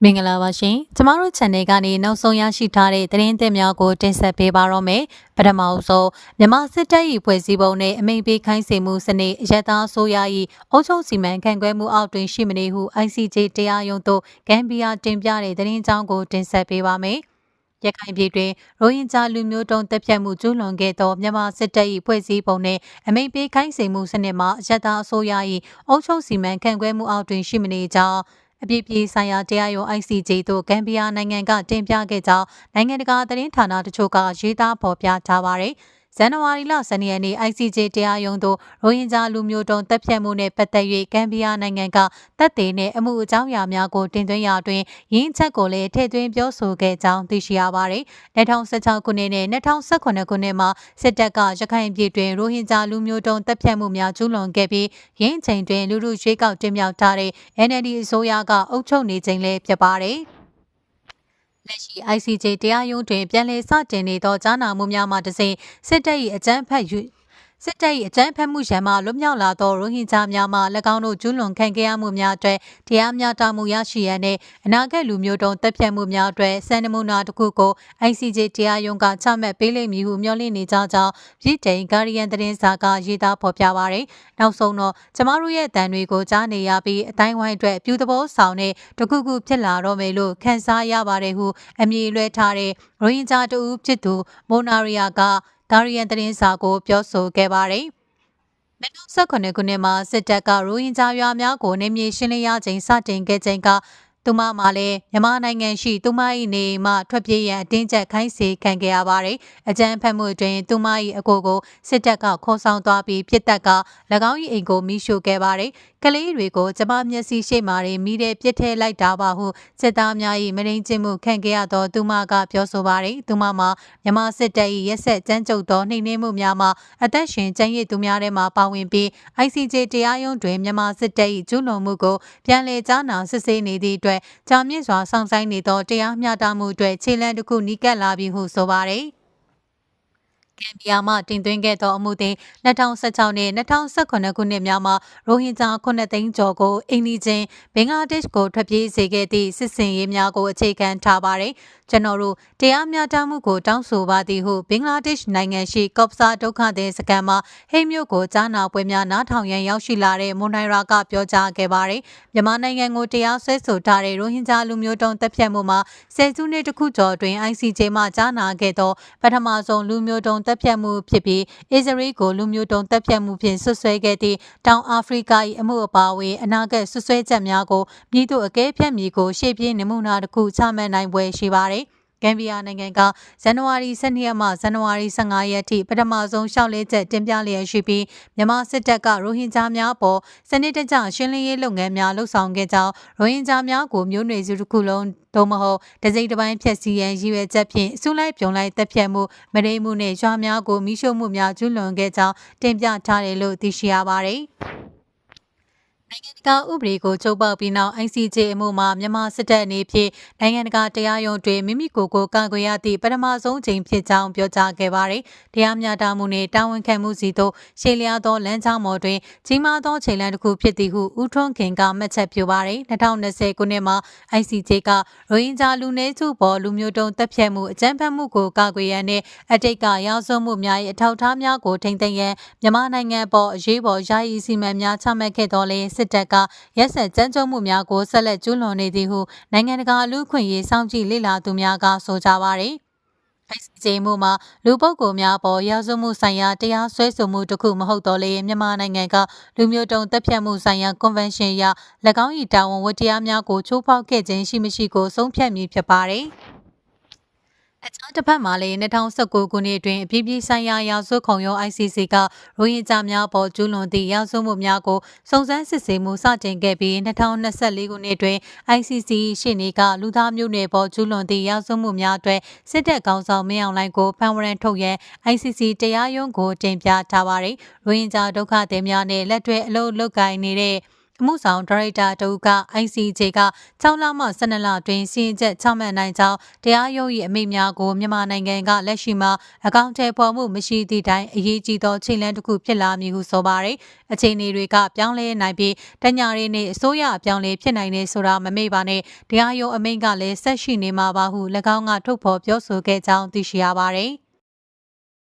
မင်္ဂလာပါရှင်ကျမတို့ channel ကနေနောက်ဆုံးရရှိထားတဲ့သတင်းသစ်များကိုတင်ဆက်ပေးပါရမယ်ပထမအဆုံးမြန်မာစစ်တပ်၏ဖွဲ့စည်းပုံနဲ့အမိန့်ပေးခိုင်းစေမှုစနစ်အရတားအစိုးရ၏အုပ်ချုပ်စီမံခန့်ခွဲမှုအောက်တွင်ရှိမနေဟု ICJ တရားရုံးသို့ဂမ်ဘီယာတင်ပြတဲ့သတင်းကြောင်းကိုတင်ဆက်ပေးပါမယ်ရခိုင်ပြည်တွင်ရိုဟင်ဂျာလူမျိုးတုံးတပ်ဖြတ်မှုကျူးလွန်ခဲ့သောမြန်မာစစ်တပ်၏ဖွဲ့စည်းပုံနှင့်အမိန့်ပေးခိုင်းစေမှုစနစ်မှာအရတားအစိုးရ၏အုပ်ချုပ်စီမံခန့်ခွဲမှုအောက်တွင်ရှိမနေကြောင်းအပြည့်ပြေဆိုင်ရာတရားရုံး ICJ သို့ဂမ်ဘီယာနိုင်ငံကတင်ပြခဲ့ကြောင်းနိုင်ငံတကာသတင်းဌာနတချို့ကရေးသားဖော်ပြထားပါတယ်။ဇန်နဝါရီလ12ရက်နေ့ ICJ တရားရုံးသို့ရိုဟင်ဂျာလူမျိုးတုံးတပ်ဖြတ်မှုနှင့်ပတ်သက်၍ဂမ်ဘီယာနိုင်ငံကတပ်သေးနှင့်အမှုအကြောင်းအရာများကိုတင်သွင်းရာတွင်ရင်းချက်ကိုလည်းထည့်သွင်းပြောဆိုခဲ့ကြောင်းသိရှိရပါတယ်။2016ခုနှစ်နဲ့2018ခုနှစ်မှာစစ်တပ်ကရခိုင်ပြည်တွင်ရိုဟင်ဂျာလူမျိုးတုံးတပ်ဖြတ်မှုများကျူးလွန်ခဲ့ပြီးရင်းချိန်တွင်လူထုရွေးကောက်တင်မြှောက်ထားတဲ့ NLD အစိုးရကအုပ်ချုပ်နေခြင်းလည်းဖြစ်ပါတယ်။လက်ရှိ ICJ တရားရုံးတွင်ပြန်လည်စတင်နေသောကြားနာမှုများမှတစ်စိစစ်တပ်၏အကြမ်းဖက်မှုရန်မှလွတ်မြောက်လာသောရိုဟင်ဂျာများမှ၎င်းတို့ကျူးလွန်ခံခဲ့ရမှုများအတွက်တရားမျှတမှုရရှိရန်နှင့်အနာဂတ်လူမျိုးတုံးတပ်ဖြတ်မှုများအတွက်စံနမူနာတစ်ခုကို ICJ တရားရုံးကချမှတ်ပေးလိမ့်မည်ဟုမျှော်လင့်နေကြကြောင်းပြည်တိုင်ဂါရီယန်သတင်းစာကရေးသားဖော်ပြပါရယ်နောက်ဆုံးတော့ကျမတို့ရဲ့တန်တွေကိုကြားနေရပြီးအတိုင်းဝိုင်းအတွက်ပြူသဘောဆောင်တဲ့တခုခုဖြစ်လာတော့မယ်လို့ခန်းစားရပါတယ်ဟုအမည်လွှဲထားတဲ့ရိုဟင်ဂျာတူဖြစ်သူမိုနာရီယာကဂါရီယန်သတင်းစာကိုပြောဆိုခဲ့ပါတယ်2019ခုနှစ်မှာစစ်တပ်ကရိုဟင်ဂျာရွာများကိုနေမြေရှင်းလင်းရချိန်စတင်ခဲ့ချိန်ကသူမမှလည်းမြန်မာနိုင်ငံရှိသူမ၏နေမှထွက်ပြေးရန်အတင်းကျပ်ခိုင်းစေခံခဲ့ရပါတယ်။အကြမ်းဖက်မှုတွင်သူမ၏အကိုကိုစစ်တပ်ကခေါ်ဆောင်သွားပြီးပြစ်တပ်က၎င်း၏အိမ်ကိုမိရှို့ခဲ့ပါတယ်။ကလေးတွေကိုကျမမျက်စိရှိမှတွင်မိတဲ့ပြစ်ထဲလိုက်တာပါဟုစစ်သားများ၏မရင်းချင်းမှုခံခဲ့ရသောသူမကပြောဆိုပါတယ်။သူမမှာမြန်မာစစ်တပ်၏ရက်ဆက်ကြမ်းကြုတ်သောနှိမ်နင်းမှုများမှာအသက်ရှင်ကျန်းရည်သူများထဲမှပါဝင်ပြီး ICJ တရားရုံးတွင်မြန်မာစစ်တပ်၏ကျူးလွန်မှုကိုပြန်လည်ကြားနာစစ်ဆေးနေသည့်အတွက်ကြာမြင့်စွာဆောင်ဆိုင်နေသောတရားမျှတမှုအတွက်ခြေလှမ်းတစ်ခုနီးကပ်လာပြီဟုဆိုပါတယ်။ကမ်ဘီယာမှတင်သွင်းခဲ့သောအမှုသည်2016နဲ့2018ခုနှစ်များမှာရိုဟင်ဂျာ9သိန်းကျော်ကိုအိန္ဒိချင်းဘင်္ဂလားဒေ့ရှ်ကိုထွက်ပြေးစေခဲ့သည့်စစ်စင်ရေးများကိုအခြေခံထားပါတယ်။ကျွန်တော်တို့တရားမျှတမှုကိုတောင်းဆိုပါသည်ဟုဘင်္ဂလားဒေ့ရှ်နိုင်ငံရှိကော့ပဆာဒုက္ခသည်စခန်းမှာဟိတ်မြို့ကိုကြားနာပွဲများနားထောင်ရန်ရောက်ရှိလာတဲ့မွန်နိုင်ရာကပြောကြားခဲ့ပါတယ်။မြန်မာနိုင်ငံကိုတရားစွဲဆိုထားတဲ့ရိုဟင်ဂျာလူမျိုးတုံးတပ်ဖြတ်မှုမှာဆယ်စုနှစ်တစ်ခုကျော်တွင် ICJ မှကြားနာခဲ့သောပထမဆုံးလူမျိုးတုံးတပ်ဖြတ်မှုဖြစ်ပြီးအစ္စရေးကိုလူမျိုးတုံးတပ်ဖြတ်မှုဖြင့်ဆွဆွဲခဲ့သည့်တောင်အာဖရိက၏အမှုအပါအဝင်အနာဂတ်ဆွဆွဲချက်များကိုမြည်သူအကဲဖြတ်မည်ကိုရှေ့ပြေးနမူနာတစ်ခုချမှတ်နိုင်ပွဲရှိပါသည်ဂမ်ဘီယာနိုင်ငံကဇန်နဝါရီ12ရက်မှဇန်နဝါရီ15ရက်ထိပထမဆုံးရှောက်လဲချက်တင်ပြလျက်ရှိပြီးမြန်မာစစ်တပ်ကရိုဟင်ဂျာများအပေါ်စနစ်တကျရှင်းလင်းရေးလုပ်ငန်းများလှုပ်ဆောင်ခဲ့ကြောင်းရိုဟင်ဂျာများကိုမျိုးနွယ်စုတစ်ခုလုံးသို့မဟုတ်တစိမ့်တစ်ပိုင်းဖြည့်ဆည်းရန်ရည်ရွယ်ချက်ဖြင့်အစုလိုက်ပြုံလိုက်တပ်ဖြတ်မှုမရိမှုနှင့်ရွာများကိုမိရှုမှုများကျူးလွန်ခဲ့ကြောင်းတင်ပြထားတယ်လို့သိရှိရပါတယ်။နိုင်ငံတကာဥပဒေကိုချုပ်ပေါက်ပြီးနောက် ICJ အမှုမှာမြန်မာစစ်တပ်အနေဖြင့်နိုင်ငံတကာတရားရုံးတွင်မိမိကိုယ်ကိုကာကွယ်ရသည့်ပထမဆုံးချိန်ဖြစ်ကြောင်းပြောကြားခဲ့ပါတယ်။တရားမျှတမှုနှင့်တာဝန်ခံမှုစီသို့ရှေ့လျားသောလမ်းကြောင်းပေါ်တွင်ကြီးမားသောခြေလှမ်းတစ်ခုဖြစ်သည်ဟုဦးထွန်းခင်ကမှတ်ချက်ပြုပါတယ်။2020ခုနှစ်မှာ ICJ ကရိုဟင်ဂျာလူနည်းစုပေါ်လူမျိုးတုံးတပ်ဖြတ်မှုအကြမ်းဖက်မှုကိုကာကွယ်ရန်နှင့်အတိတ်ကရာဇဝတ်မှုများ၏အထောက်အထားများကိုထိန်းသိမ်းရန်မြန်မာနိုင်ငံပေါ်အရေးပေါ်ယာယီစီမံများချမှတ်ခဲ့တော်လဲစစ်တပ်ကရက်စက်ကြမ်းကြုတ်မှုများကိုဆက်လက်ကျူးလွန်နေသည်ဟုနိုင်ငံတကာလူ့အခွင့်အရေးစောင့်ကြည့်လေ့လာသူများကဆိုကြပါသည်ICJ မှုမှာလူပုဂ္ဂိုလ်များပေါ်ရာဇဝတ်မှုဆိုင်ရာတရားစွဲဆိုမှုတစ်ခုမဟုတ်တော့လေမြန်မာနိုင်ငံကလူမျိုးတုံးတပ်ဖြတ်မှုဆိုင်ရာကွန်ဗင်းရှင်းအရ၎င်း၏တာဝန်ဝတ္တရားများကိုချိုးဖောက်ခဲ့ခြင်းရှိမရှိကိုဆုံးဖြတ်မည်ဖြစ်ပါတယ်။အခြားတစ်ဖက်မှာလည်း2019ခုနှစ်တွင်အပြည်ပြည်ဆိုင်ရာရာဇဝတ်ခုံရုံး ICC ကရိုဟင်ဂျာများပေါ်ကျူးလွန်သည့်ရာဇဝတ်မှုများကိုစုံစမ်းစစ်ဆေးမှုစတင်ခဲ့ပြီး2024ခုနှစ်တွင် ICC ရှေ့နေကလူသားမျိုးနွယ်ပေါ်ကျူးလွန်သည့်ရာဇဝတ်မှုများအတွက်စစ်တပ်ကောင်ဆောင်မင်းအောင်လှိုင်ကိုဖမ်းဝရမ်းထုတ်ရန် ICC တရားရုံးကိုတင်ပြထားပါသည်ရိုဟင်ဂျာဒုက္ခသည်များနဲ့လက်တွဲအလုပ်လုပ်ကိုင်နေတဲ့ အမှုဆောင်ဒါရိုက်တာတူက ICJ က6လမှ12လတွင်စီရင်ချက်ချမှတ်နိုင်ကြောင်းတရားရုံး၏အမိန့်များကိုမြန်မာနိုင်ငံကလက်ရှိမှာအကောင့်ထဲပေါ်မှုမရှိသည့်တိုင်အရေးကြီးသောချိန်လန်းတစ်ခုဖြစ်လာမည်ဟုဆိုပါရယ်အခြေအနေတွေကပြောင်းလဲနိုင်ပြီးတညာရီနှင့်အစိုးရအပြောင်းလဲဖြစ်နိုင်နေဆိုတာမမေ့ပါနဲ့တရားရုံးအမိန့်ကလည်းဆက်ရှိနေမှာပါဟု၎င်းကထုတ်ဖော်ပြောဆိုခဲ့ကြောင်းသိရှိရပါရယ်